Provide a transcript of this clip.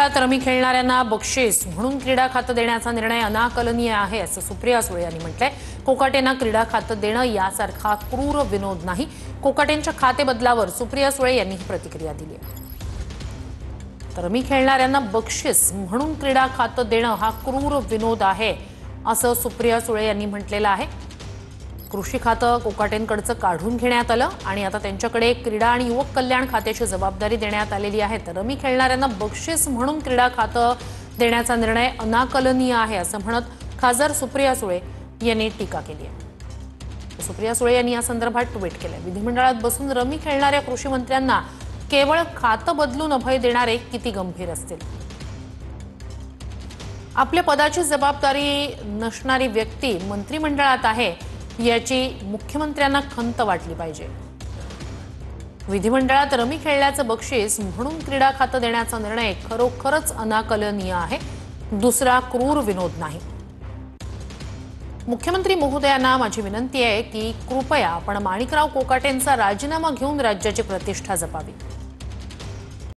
विधिमंडळात रमी खेळणाऱ्यांना बक्षीस म्हणून क्रीडा खातं देण्याचा निर्णय अनाकलनीय आहे असं सुप्रिया सुळे यांनी म्हटलंय। कोकाटेंना क्रीडा खातं देणं यासारखा क्रूर विनोद नाही। कोकाटेंच्या खाते बदलावर सुप्रिया सुळे यांनी ही प्रतिक्रिया दिली आहे। तर रमी खेळणाऱ्यांना बक्षीस म्हणून क्रीडा खातं देणं हा क्रूर विनोद आहे असं सुप्रिया सुळे यांनी म्हटलेलं आहे। कृषी खातं कोकाटेंकडचं काढून घेण्यात आलं आणि आता त्यांच्याकडे क्रीडा आणि युवक कल्याण खात्याची जबाबदारी देण्यात आलेली आहे। तर रमी खेळणाऱ्यांना बक्षीस म्हणून क्रीडा खातं देण्याचा निर्णय अनाकलनीय आहे असं म्हणत खासदार सुप्रिया सुळे यांनी टीका केली आहे। सुप्रिया सुळे यांनी या संदर्भात ट्विट केलंय। विधिमंडळात बसून रमी खेळणाऱ्या कृषी मंत्र्यांना केवळ खातं बदलून अभय देणारे किती गंभीर असतील। आपल्या पदाची जबाबदारी नसणारी व्यक्ती मंत्रिमंडळात आहे याची मुख्यमंत्र्यांना खंत वाटली पाहिजे। विधिमंडळात रमी खेळल्याचं बक्षीस म्हणून क्रीडा खातं देण्याचा निर्णय खरोखरच अनाकलनीय आहे, दुसरा क्रूर विनोद नाही। मुख्यमंत्री महोदयांना माझी विनंती आहे की कृपया आपण माणिकराव कोकाटेंचा राजीनामा घेऊन राज्याची प्रतिष्ठा जपावी।